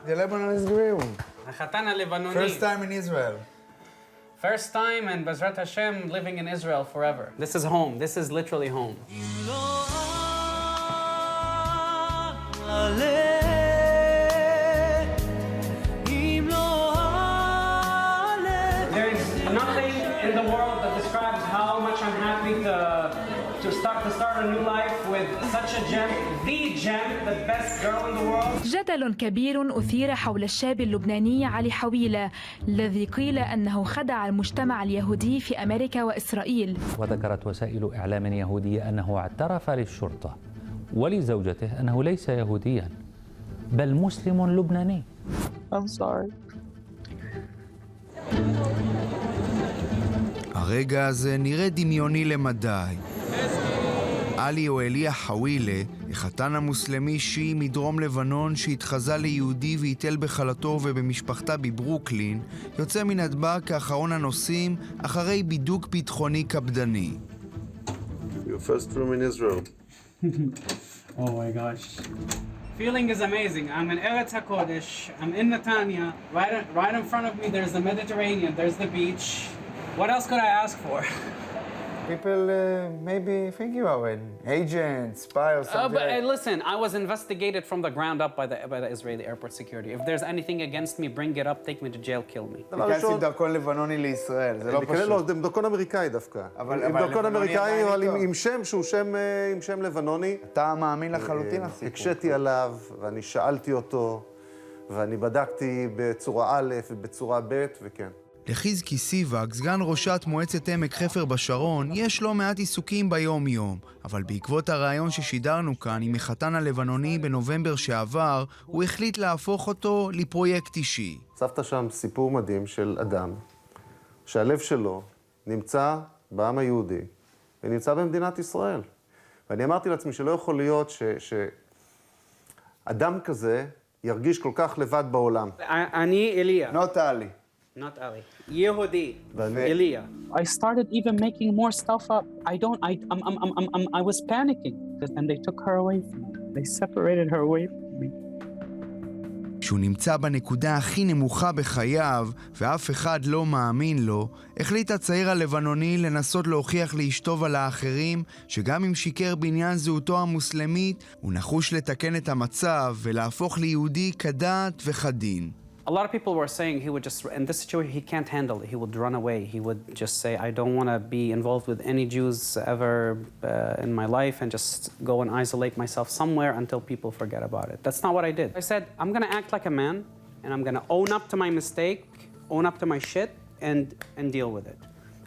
the Lebanon is real. החתן הלבנוני. First time in Israel. First time and Bezrat Hashem living in Israel forever. This is home. This is literally home. There is nothing in the world that describes how much I'm happy to start a new life with such a gem, the gem, the best girl in the world. جدل كبير أثير حول الشاب اللبناني علي حاويلة الذي قيل أنه خدع المجتمع اليهودي في أمريكا وإسرائيل. وذكرت وسائل إعلام يهودية أنه اعترف للشرطة ولزوجته أنه ليس يهوديا بل مسلم لبناني. I'm sorry. הרגע הזה נראה דמיוני למדי. עלי או אליה חאווילה, החתן המוסלמי שיעי מדרום לבנון שהתחזה ליהודי והיטל בחלתו ובמשפחתה בברוקלין, יוצא מנתב"ג כאחרון הנוסעים אחרי בידוק ביטחוני קפדני. Your first room in Israel. Oh my gosh. Feeling is amazing. I'm in Eretz HaKodesh. I'm in Netanya. Right in front of me there's the Mediterranean, there's the beach. What else could I ask for? People maybe think you are an agent, spy or something. But listen, I was investigated from the ground up by the Israeli airport security. If there's anything against me, bring it up, take me to jail, kill me. תיכנס עם דרכון לבנוני לישראל, זה לא פשוט. לא, עם דרכון אמריקאי דווקא. עם דרכון אמריקאי, אבל עם שם שהוא שם לבנוני. אתה מאמין לחלוטין לסיפור. הקשיתי עליו, ואני שאלתי אותו, ואני בדקתי בצורה א' ובצורה ב', וכן. לחזקי סיבק, סגן ראשת מועצת עמק חפר בשרון, יש לא מעט עיסוקים ביום-יום, אבל בעקבות הרעיון ששידרנו כאן עם החתן הלבנוני בנובמבר שעבר, הוא החליט להפוך אותו לפרויקט אישי. צפת שם סיפור מדהים של אדם, שהלב שלו נמצא בעם היהודי, ונמצא במדינת ישראל. ואני אמרתי לעצמי שלא יכול להיות שאדם כזה ירגיש כל כך לבד בעולם. אני אליה. Not Ali. Not Ali. Yehudi. Elia. I started even making more stuff up. I was panicking, and they took her away from me. They separated her away from me. כשהוא נמצא בנקודה הכי נמוכה בחייו, ואף אחד לא מאמין לו, החליט הצעיר הלבנוני לנסות להוכיח לאשתו ולאחרים, שגם אם שיקר בעניין זהותו המוסלמית, הוא נחוש לתקן את המצב ולהפוך ליהודי כדת וכדין. A lot of people were saying he would just, in this situation, he can't handle it. He would run away. He would just say, I don't want to be involved with any Jews ever in my life and just go and isolate myself somewhere until people forget about it. That's not what I did. I said, I'm going to act like a man and I'm going to own up to my mistake, own up to my shit and deal with it.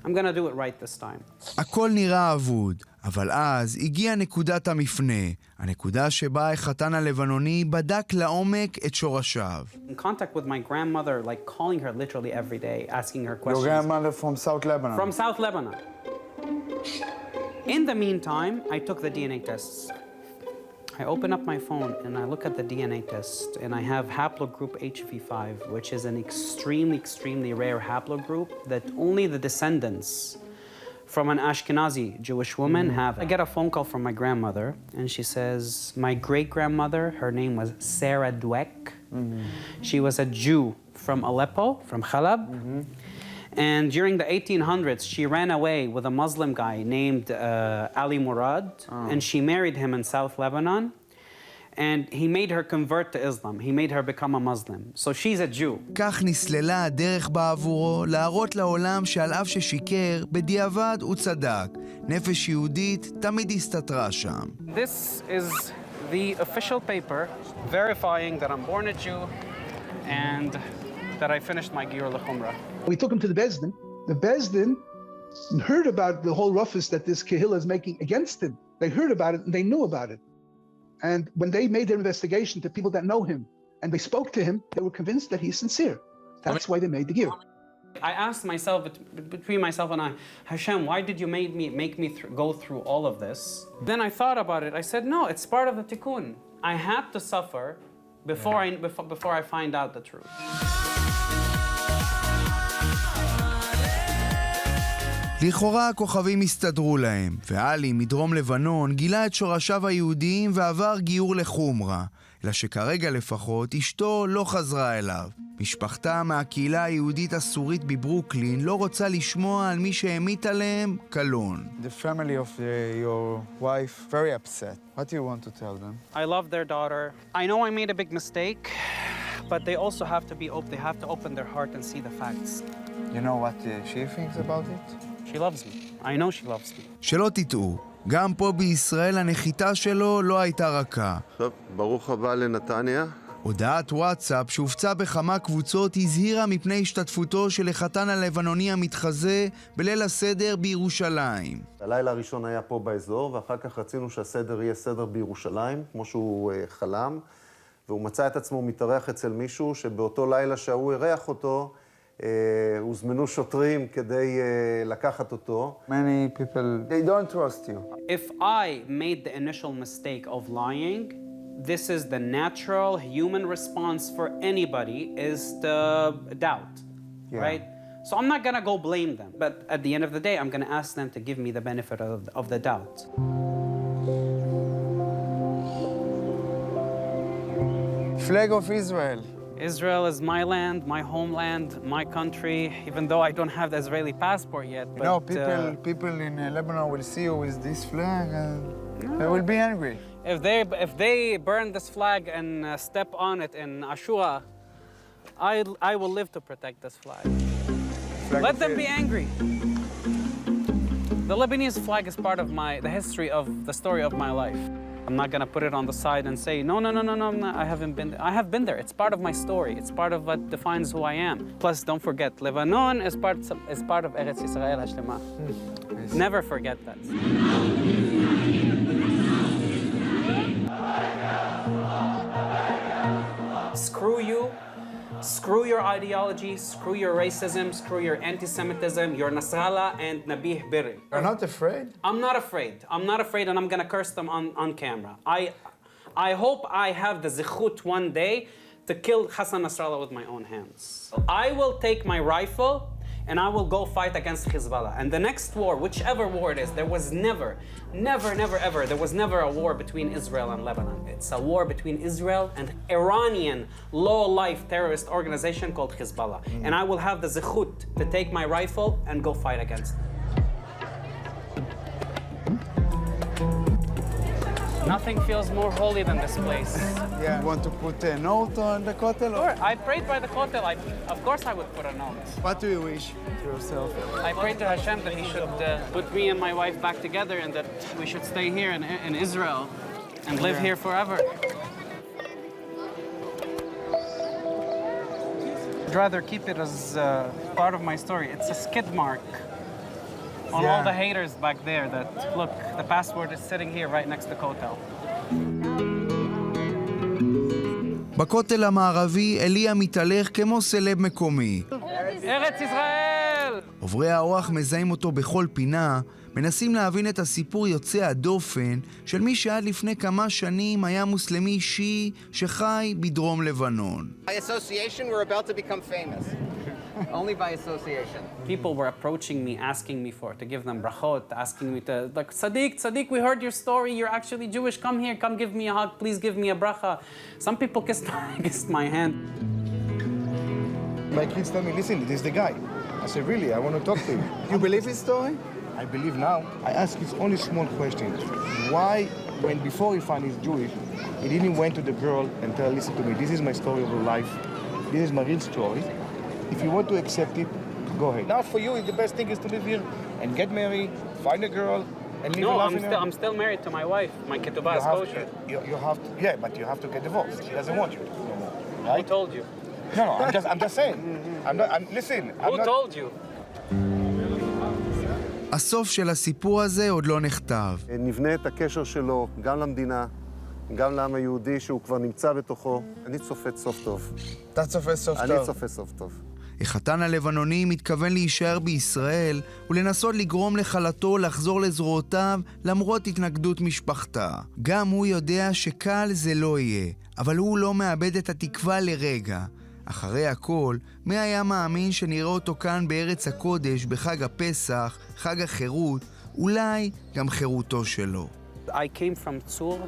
I'm going to do it right this time. הכל נראה אבוד, אבל אז הגיעה נקודת המפנה, הנקודה שבה החתן הלבנוני בדק לעומק את שורשיו. In contact with my grandmother, like calling her literally every day, asking her questions. Your grandmother from South Lebanon? From South Lebanon. In the meantime, I took the DNA tests. I open up my phone and I look at the DNA test and I have haplogroup HV5, which is an extremely rare haplogroup that only the descendants from an Ashkenazi Jewish woman have. I get a phone call from my grandmother and she says, my great-grandmother, her name was Sarah Dweck. She was a Jew from Aleppo, from Khalab. And during the 1800s, she ran away with a Muslim guy named Ali Murad, and she married him in South Lebanon. And he made her convert to Islam. He made her become a Muslim. So she's a Jew. כך נסללה הדרך בעבורו להראות לעולם שעל אף ששיקר, בדיעבד הוא צדק. נפש יהודית תמיד הסתתרה שם. This is the official paper verifying that I'm born a Jew and that I finished my Giyur L'Chumrah. We took him to the Bezdin. The Bezdin heard about the whole ruffus that this Kehillah is making against him. They heard about it and they knew about it. And when they made their investigation to people that know him and they spoke to him, they were convinced that he's sincere. That's why they made the Giyur. I asked myself, between myself and I, Hashem, why did you make me go through all of this? Then I thought about it. I said, no, it's part of the tikkun. I had to suffer before I find out the truth. לכאורה הכוכבים הסתדרו להם, ואלי מדרום לבנון גילה את שורשיו היהודיים ועבר גיור לחומרה, אלא שכרגע לפחות אשתו לא חזרה אליו. משפחתה מהקהילה היהודית הסורית בברוקלין לא רוצה לשמוע על מי שהמיט עליהם קלון. The family of your wife very upset. What do you want to tell them? I love their daughter. I know I made a big mistake, but they also have to be open. They have to open their heart and see the facts. You know what she thinks about it? She loves me. I know she loves me. שלא תטעו, גם פה בישראל הנחיתה שלו לא הייתה רכה. טוב, ברוך הבא לנתניה. הודעת וואטסאפ שהופצה בכמה קבוצות הזהירה מפני השתתפותו של החתן הלבנוני המתחזה בליל הסדר בירושלים. הלילה הראשון היה פה באזור, ואחר כך רצינו שהסדר יהיה סדר בירושלים, כמו שהוא חלם, והוא מצא את עצמו מתארח אצל מישהו שבאותו לילה שהוא אירח אותו, הוזמנו שוטרים כדי לקחת אותו. Many people, they don't trust you. If I made the initial mistake of lying, this is the natural human response for anybody is the doubt, right? So I'm not gonna go blame them, but at the end of the day, I'm gonna ask them to give me the benefit of the doubt. Flag of Israel. Israel is my land, my homeland, my country, even though I don't have the Israeli passport yet. You know, people in Lebanon will see you with this flag and they will be angry. If they burn this flag and step on it in Ashura, I will live to protect this flag. Let them be angry. The Lebanese flag is part of the history of the story of my life. I'm not gonna put it on the side and say, no, I haven't been there. I have been there. It's part of my story. It's part of what defines who I am. Plus, don't forget, Lebanon is part of Eretz Yisrael Hashlema. Never forget that. Screw you. Screw your ideology, screw your racism, screw your anti-Semitism, your נסראללה and Nabih Birri. You're not afraid? I'm not afraid. I'm not afraid, and I'm gonna curse them on camera. I hope I have the zikhut one day to kill Hassan Nasrallah with my own hands. I will take my rifle and I will go fight against Hezbollah. And the next war, whichever war it is, there was never, there was never a war between Israel and Lebanon. It's a war between Israel and Iranian low-life terrorist organization called Hezbollah. And I will have the zikhut to take my rifle and go fight against them. Nothing feels more holy than this place. Yeah. You want to put a note on the kotel? Sure, I prayed by the kotel. Of course I would put a note. What do you wish to yourself? I prayed to Hashem that he should put me and my wife back together and that we should stay here in Israel and live here forever. I'd rather keep it as part of my story. It's a skid mark on all the haters back there that, look, the passport is sitting here right next to Kotel. בכותל המערבי אליה מתהלך כמו סלב מקומי. ארץ ישראל! עוברי האורח מזהים אותו בכל פינה, מנסים להבין את הסיפור יוצא הדופן של מי שעד לפני כמה שנים היה מוסלמי שיעי שחי בדרום לבנון. By association, we're about to become famous. Only by association. People were approaching me, asking me to give them brachot, asking me to, like, Sadiq, we heard your story, you're actually Jewish, come here, come give me a hug, please give me a bracha. Some people kissed my hand. My kids tell me, listen, this is the guy. I said, really, I want to talk to you. You believe his story? I believe now. I ask his only small question. Why, when before he found he's Jewish, he didn't went to the girl and tell, listen to me, this is my story of life. This is my real story. If you want to accept it, go ahead. Now for you, the best thing is to live here and get married, find a girl, and live a life in her. I'm still married to my wife. My ketubah is kosher. You have to, yeah, but you have to get divorced. She doesn't want you no more. Right? Who told you? No, I'm just saying. Listen. Who told you? הסוף של הסיפור הזה עוד לא נכתב. נבנה את הקשר שלו גם למדינה, גם לעם היהודי שהוא כבר נמצא בתוכו. אני צופה סוף טוב. אתה צופה סוף טוב. אני צופה סוף טוב. החתן הלבנוני מתכוון להישאר בישראל ולנסות לגרום לחלתו לחזור לזרועותיו למרות התנגדות משפחתה. גם הוא יודע שקל זה לא יהיה, אבל הוא לא מאבד את התקווה לרגע. אחרי הכל, מי היה מאמין שנראה אותו כאן בארץ הקודש בחג הפסח, חג החירות, אולי גם חירותו שלו. I came from Tzur,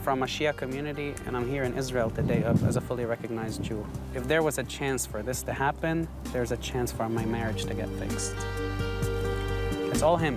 from a Shia community, and I'm here in Israel today as a fully recognized Jew. If there was a chance for this to happen, there's a chance for my marriage to get fixed. It's all him.